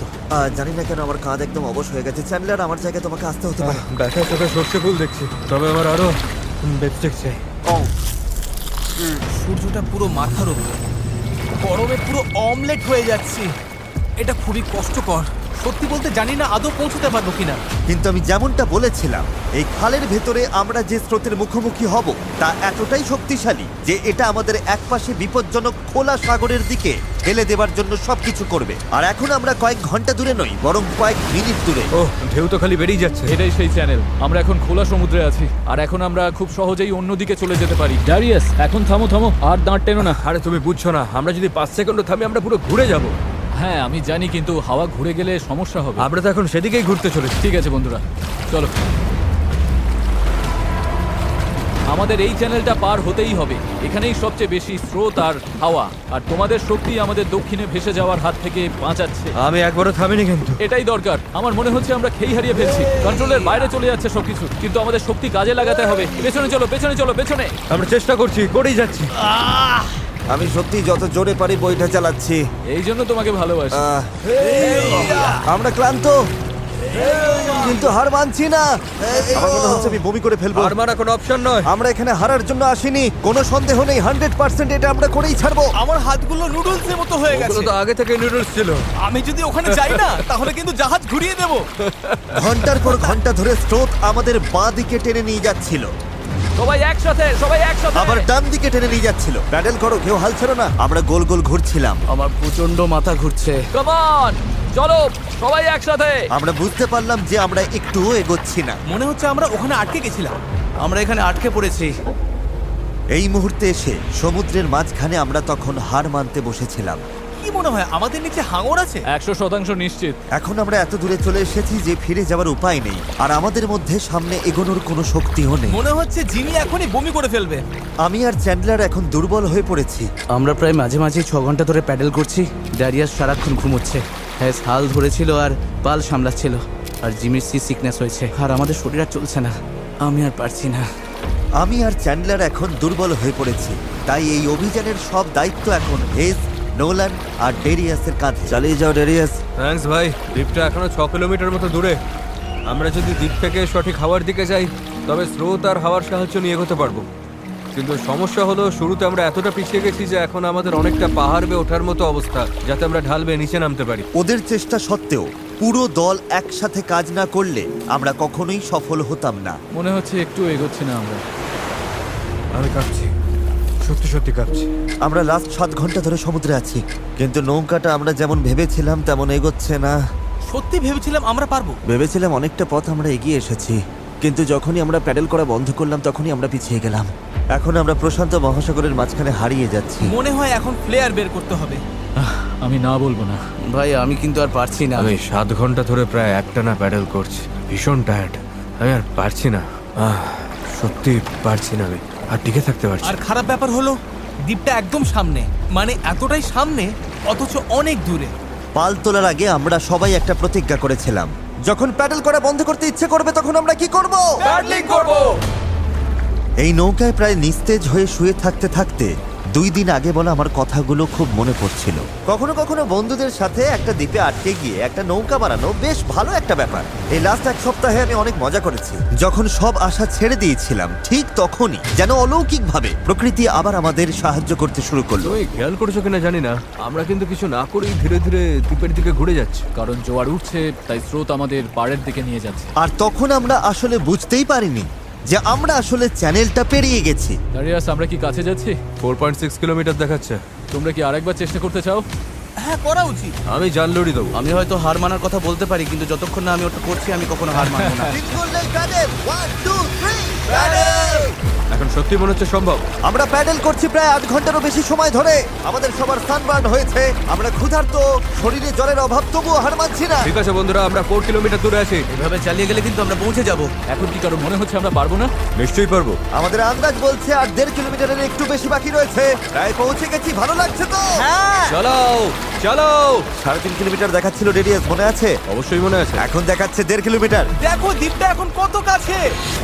জানি না কেন আমার কাঁধ একদম অবশ হয়ে গেছে। চ্যান্ডলার, আমার জায়গায় তোমাকে আসতে হতে পারে। ব্যথার সাথে সর্ষে ফুল দেখছি, তবে আমার আরো বেস্টেক চাই। সূর্যটা পুরো মাথার উপর, গরমে পুরো অমলেট হয়ে যাচ্ছি। এটা খুবই কষ্টকর। সত্যি বলতে জানি না আদৌ পৌঁছতে পারবো কিনা। কিন্তু আমি যেমনটা বলেছিলাম, এই খালের ভেতরে আমরা যে স্রোতের মুখোমুখি হব তা এতটাই শক্তিশালী যে এটা আমাদের একপাশে বিপজ্জনক খোলা সাগরের দিকে ঠেলে দেওয়ার জন্য সবকিছু করবে। আর এখন আমরা কয়েক ঘন্টা দূরে নই, বরং কয়েক মিনিট দূরে। ও ঢেউ তো খালি বেরিয়ে যাচ্ছে। এটাই সেই চ্যানেল। আমরা এখন খোলা সমুদ্রে আছি আর এখন আমরা খুব সহজেই অন্যদিকে চলে যেতে পারি। ড্যারিয়াস, এখন থামো থামো, আর দাঁড় টেনো না। আরে তুমি বুঝছো না, আমরা যদি 5 সেকেন্ড থামি আমরা পুরো ঘুরে যাব। হ্যাঁ আমি জানি, কিন্তু হাওয়া ঘুরে গেলে সমস্যা হবে। আমরা তো এখন সেদিকেই ঘুরতে চলেছি। ঠিক আছে বন্ধুরা, চলো। আমাদের এই চ্যানেলটা পার হতেই হবে। এখানেই সবচেয়ে বেশি স্রোত আর হাওয়া, আর তোমাদের শক্তি আমাদের দক্ষিণে ভেসে যাওয়ার হাত থেকে বাঁচাচ্ছে। আমি একবারও থামিনি কিন্তু। এটাই দরকার। আমার মনে হচ্ছে আমরা খেই হারিয়ে ফেলছি, কন্ট্রোলের বাইরে চলে যাচ্ছে সবকিছু। কিন্তু আমাদের শক্তি কাজে লাগাতে হবে। পেছনে চলো, পেছনে চলো, পেছনে। আমরা চেষ্টা করছি, করেই যাচ্ছি। আমি সত্যি যত জোরে পারি বইটা চালাচ্ছি। এই জন্য তোমাকে ভালোবাসি। আমরা ক্লান্ত, কিন্তু হার মানছি না। আমার মনে হচ্ছে আমি বমি করে ফেলবো। আর মারা কোনো অপশন নয়। আমরা এখানে হারার জন্য আসিনি, কোনো সন্দেহ নেই। 100% এটা আমরা করেই ছাড়বো। আমার হাতগুলো নুডলসের মতো হয়ে ওগুলো গেছে। তো আগে থেকে নুডলস ছিল। আমি যদি ওখানে যাই না তাহলে কিন্তু জাহাজ ঘুরিয়ে দেবো। ঘন্টার পর ঘন্টা ধরে স্রোত আমাদের বাঁ দিকে টেনে নিয়ে যাচ্ছিল, সবাই একসাথে, সবাই একসাথে। আবার ডান দিকে টেনে নিয়ে যাচ্ছিল। প্যাডেল করো, কেউ হাল ছেড়ো না। আমরা গোল গোল ঘুরছিলাম। আমার প্রচন্ড মাথা ঘুরছে। কাম অন, চলো সবাই একসাথে। আমরা বুঝতে পারলাম যে আমরা একটুও এগোচ্ছি না। মনে হচ্ছে আমরা ওখানে আটকে গেছিলাম। আমরা এখানে আটকে পড়েছি। এই মুহূর্তে এসে সমুদ্রের মাঝখানে আমরা তখন হার মানতে বসেছিলাম। কি মনে হয় আমাদের নিচে হাঙর আছে? 100% নিশ্চিত। এখন আমরা এত দূরে চলে এসেছি যে ফিরে যাওয়ার উপায় নেই, আর আমাদের মধ্যে সামনে এগোনোর কোনো শক্তিও নেই। মনে হচ্ছে জিমি এখনই বমি করে ফেলবে। আমি আর চ্যান্ডলার এখন দুর্বল হয়ে পড়েছি। আমরা প্রায় মাঝে মাঝে 6 ঘন্টা ধরে প্যাডেল করছি। ড্যারিয়াস সারাক্ষণ ঘুমোচ্ছে, হ্যাঁ হাল ধরেছিল আর পাল সামলাচ্ছিল। আর জিমির সিকনেস হয়েছে, আর আমাদের শরীর আর চলছে না। আমি আর পারছি না। আমি আর চ্যান্ডলার এখন দুর্বল হয়ে পড়েছি, তাই এই অভিযানের সব দায়িত্ব এখন হেজ, নোলান আর ডেরিয়াসের কাঁধে। চালিয়ে যাও ডেরিয়াস। থ্যাঙ্কস ভাই। দ্বীপটা এখনো 6 কিলোমিটার মতো দূরে। আমরা যদি দ্বীপ থেকে সঠিক হাওয়ার দিকে যাই তবে স্রোত আর হাওয়ার সাহায্য নিয়ে এগোতে পারবো। কিন্তু সমস্যা হলো শুরুতে আমরা এতটা পিছিয়ে গেছি যে এখন আমাদের অনেকটা পাহাড় বেয়ে ওঠার মতো অবস্থা, যাতে আমরা ঢাল বেয়ে নিচে নামতে পারি। ওদের চেষ্টা সত্ত্বেও পুরো দল একসাথে কাজ না করলে আমরা কখনোই সফল হতাম না। মনে হচ্ছে একটু এগোচ্ছি না আমরা। আমি কাঁপছি। সত্যি সত্যি কাঁপছি। আমরা লাস্ট 7 ঘন্টা ধরে সমুদ্রে আছি, কিন্তু নৌকাটা আমরা যেমন ভেবেছিলাম তেমন এগোচ্ছে না। সত্যি ভেবেছিলাম আমরা পারবো। ভেবেছিলাম অনেকটা পথ আমরা এগিয়ে এসেছি, কিন্তু যখনই আমরা প্যাডেল করা বন্ধ করলাম তখনই আমরা পিছিয়ে গেলাম। এখন আমরা প্রশান্ত মহাসাগরের মাঝখানে হারিয়ে যাচ্ছি। মনে হয় এখন ফ্লেয়ার বের করতে হবে। আমি না বলবো না। ভাই আমি কিন্তু আর পারছি না। আমি 7 ঘন্টা ধরে প্রায় একটানা প্যাডেল করছি, ভীষণ টায়ার্ড। আমি আর পারছি না, সত্যি পারছি না, আমি আর টিকে থাকতে পারছি আর না। খারাপ ব্যাপার হলো দ্বীপটা একদম সামনে, মানে এতটাই সামনে অথচ অনেক দূরে। পাল তোলার আগে আমরা সবাই একটা প্রতিজ্ঞা করেছিলাম, যখন প্যাডেল করা বন্ধ করতে ইচ্ছে করবে তখন আমরা কি করব? প্যাডলিং করব। এই নৌকায় প্রায় নিস্তেজ হয়ে শুয়ে থাকতে থাকতে 2 দিন আগে বলা আমার কথাগুলো খুব মনে পড়ছিল। কখনো কখনো বন্ধুদের সাথে একটা দ্বীপে আটকে গিয়ে একটা নৌকা বানানো বেশ ভালো একটা ব্যাপার। এই লাস্ট 1 সপ্তাহে আমি অনেক মজা করেছি। যখন সব আশা ছেড়ে দিয়েছিলাম ঠিক তখনই যেন অলৌকিকভাবে প্রকৃতি আবার আমাদের সাহায্য করতে শুরু করলো। তুমি খেয়াল করেছো কিনা জানি না, আমরা কিন্তু কিছু না করেই ধীরে ধীরে দ্বীপের দিকে ঘুরে যাচ্ছি। কারণ জোয়ার উঠছে, তাই স্রোত আমাদের পাড়ের দিকে নিয়ে যাচ্ছে। আর তখন আমরা আসলে বুঝতেই পারিনি যে আমরা আসলে চ্যানেলটা পেরিয়ে গেছি। দাঁড়িয়াস, আমরা কি কাছে যাচ্ছি? 4.6 কিলোমিটার দেখাচ্ছে। তোমরা কি আরেকবার চেষ্টা করতে চাও? হ্যাঁ, করা উচিত। আমি জান লড়ি দেবো। আমি হয়তো হার মানার কথা বলতে পারি, কিন্তু যতক্ষণ না আমি ওটা করছি আমি কখনো হার মানবো না। তিন গোল্ডেন প্যাডেল, 1 2 3 প্যাডেল। এখন সত্যি মনে হচ্ছে সম্ভব। আমরা প্যাডেল করছি প্রায় 8 ঘন্টারও বেশি সময় ধরে। আমাদের সবার সানবার্ন হয়েছে, আমরা ক্ষুধার্ত, শরীরে জলের অভাব, তবুও হার মানছি না। ঠিক আছে বন্ধুরা, আমরা 4 কিলোমিটার দূরে আছি। এভাবে চালিয়ে গেলে কিন্তু আমরা পৌঁছে যাব। এখন কি কারো মনে হচ্ছে আমরা পারবো না? নিশ্চয়ই পারবো। আমাদের আন্দাজ বলছে আর 1.5 কিলোমিটারের একটু বেশি বাকি রয়েছে। প্রায় পৌঁছে গেছি, ভালো লাগছে তো? হ্যাঁ, চালাও চালাও। 3.5 কিলোমিটার দেখাচ্ছিল রেডিয়াস, মনে আছে? অবশ্যই মনে আছে। এখন দেখাচ্ছে 1.5 কিলোমিটার। দেখো দ্বীপটা এখন কত কাছে।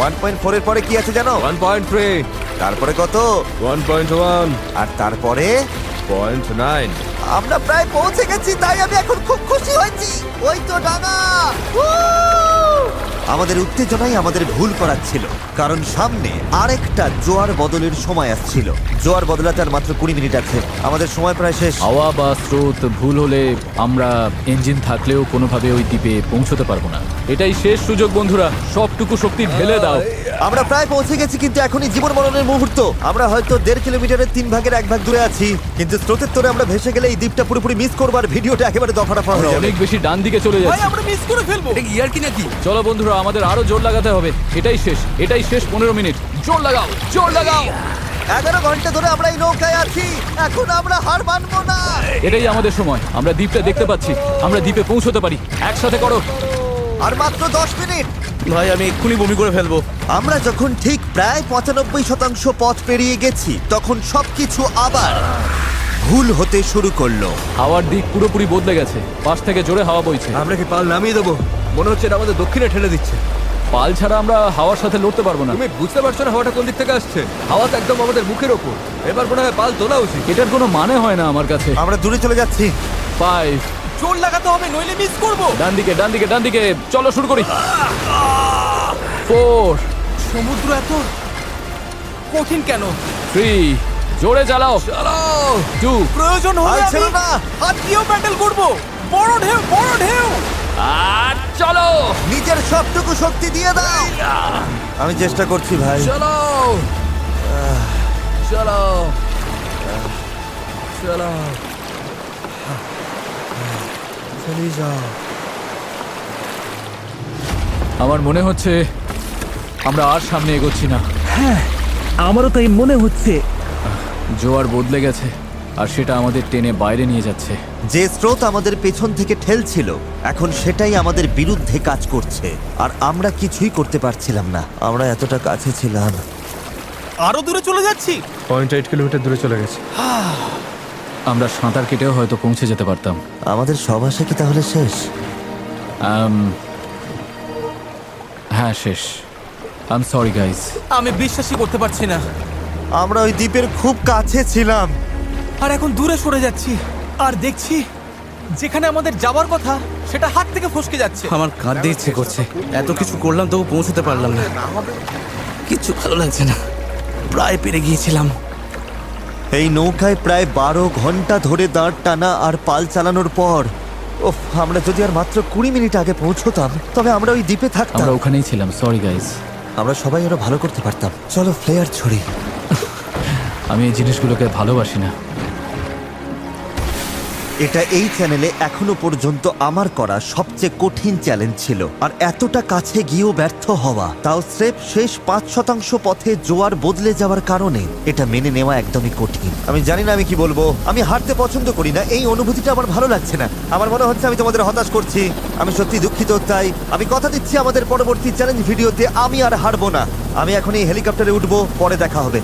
1.4 এর পরে কি আছে জানো? 1.3, তারপরে কত? 1.1, আর তারপরে 0.9। আমরা প্রায় পৌঁছে গেছি, তাই আমি এখন খুব খুশি হয়েছি। ওই তো ডাঙা। আমাদের উত্তেজনাই আমাদের ভুল করাচ্ছিল, কারণ সামনে আরেকটা জোয়ার বদলের সময় আসছিল। জোয়ার বদলাতে আর মাত্র 20 মিনিট আছে, আমাদের সময় প্রায় শেষ। হাওয়া বা স্রোত ভুল হলে আমরা ইঞ্জিন থাকলেও কোনোভাবে ওই দ্বীপে পৌঁছতে পারবো না। এটাই শেষ সুযোগ বন্ধুরা, সবটুকু শক্তি ঢেলে দাও। আমরা প্রায় পৌঁছে গেছি, কিন্তু এখনই জীবন মরণের মুহূর্ত। আমরা হয়তো 1.5 কিলোমিটারের 3 ভাগের 1 ভাগ দূরে আছি, কিন্তু স্রোতের তোরে আমরা ভেসে গেলে এই দ্বীপটা পুরোপুরি মিস করবো আর ভিডিওটা একেবারে দফারফা হয়ে যাবে। অনেক বেশি ডান দিকে চলে ভাই, যাচ্ছে। আমরা মিস করে ফেলবো। এটা ইয়ার কি নাকি? চলো বন্ধুরা, আমাদের আরো জোর লাগাতে হবে। এটাই শেষ 15 মিনিট। জোর লাগাও, জোর লাগাও। 11 ঘন্টা ধরে আমরা এই নৌকায় আছি, এখন আমরা হার মানবো না। এটাই আমাদের সময়। আমরা দ্বীপটা দেখতে পাচ্ছি, আমরা দ্বীপে পৌঁছতে পারি। একসাথে করো। আর মাত্র 10 মিনিট। ভাই আমি এক্ষুনি বমি করে ফেলবো। আমরা যখন ঠিক প্রায় 95% পথ পেরিয়ে গেছি, তখন সবকিছু আবার ভুল হতে শুরু করলো। হাওয়ার দিক পুরোপুরি বদলে গেছে, পাশ থেকে জোরে হাওয়া বইছে। আমরা কি পাল নামিয়ে দেবো? মনে হচ্ছে এটা আমাদের দক্ষিণে ঠেলে দিচ্ছে। পাল ছাড়া আমরা হাওয়ার সাথে লড়তে পারবো না। তুমি বুঝতে পারছো না হাওয়াটা কোন দিক থেকে আসছে? হাওয়া তো একদম আমাদের মুখের ওপর। এবার মনে হয় পাল তোলা উচিত। এটার কোনো মানে হয় না আমার কাছে। আমরা দূরে চলে যাচ্ছি। 5, জোর লাগাতে হবে, নইলে মিস করবো। ডান দিকে। চলো শুরু করি। 4, সমুদ্র এত কঠিন কেন? 3, জোরে চালাও। 2, প্রয়োজন আর হলে ছিল আমি না। হাত দিয়েও প্যাডেল করবো। বড় ঢেউ, বড় ঢেউ। আর চলো। নিজের সবটুকু শক্তি দিয়ে দাও। আমি চেষ্টা করছি ভাই। চলো। আমার মনে হচ্ছে আমরা আর সামনে এগোচ্ছি না। আমারও তাই মনে হচ্ছে। জোয়ার বদলে গেছে, আর সেটা আমাদের টেনে বাইরে নিয়ে যাচ্ছে। যে স্রোত আমাদের পেছন থেকে ঠেলছিল, এখন সেটাই আমাদের বিরুদ্ধে কাজ করছে, আর আমরা কিছুই করতে পারছিলাম না। আমরা এতটা কাছে ছিলাম। আরো দূরে চলে যাচ্ছি। 0.8 কিলোমিটার দূরে চলে গেছে। আমরা সাঁতার কেটেও হয়তো পৌঁছে যেতে পারতাম। আমাদের সব আশা কি তাহলে শেষ? হ্যাঁ, শেষ। I am sorry guys. আমি বিশ্বাসই করতে পারছি না। আমরা ওই দ্বীপের খুব কাছে ছিলাম। আর এখন দূরে সরে যাচ্ছি, আর দেখছি যেখানে আমাদের যাওয়ার কথা সেটা হাত থেকে ফসকে যাচ্ছে। আমার কাঁদতে ইচ্ছে করছে। এত কিছু করলাম তবু পৌঁছতে পারলাম না। কিচ্ছু ভালো লাগছে না। প্রায় পেরে গিয়েছিলাম। এই নৌকায় প্রায় 12 ঘন্টা ধরে দাঁড় টানা আর পাল চালানোর পর, ওফ, আমরা যদি আর মাত্র 20 মিনিট আগে পৌঁছতাম, তবে আমরা ওই দ্বীপে থাকতাম। আমরা ওখানেই ছিলাম। Sorry guys. আমরা সবাই আরো ভালো করতে পারতাম। চলো ফ্লেয়ার ছড়ি। আমি এই জিনিসগুলোকে ভালোবাসি না। এটা এই চ্যানেলে এখনো পর্যন্ত আমার করা সবচেয়ে কঠিন চ্যালেঞ্জ ছিল, আর এতটা কাছে গিয়েও ব্যর্থ হওয়া, তাও স্রেফ শেষ 5% পথে জোয়ার বদলে যাওয়ার কারণে, এটা মেনে নেওয়া একদমই কঠিন। আমি জানি না আমি কি বলবো। আমি হারতে পছন্দ করি না, এই অনুভূতিটা আমার ভালো লাগছে না। আমার মনে হচ্ছে আমি তোমাদের হতাশ করছি। আমি সত্যি দুঃখিত। তাই আমি কথা দিচ্ছি আমাদের পরবর্তী চ্যালেঞ্জ ভিডিওতে আমি আর হারবো না। আমি এখন এই হেলিকপ্টারে উঠবো, পরে দেখা হবে।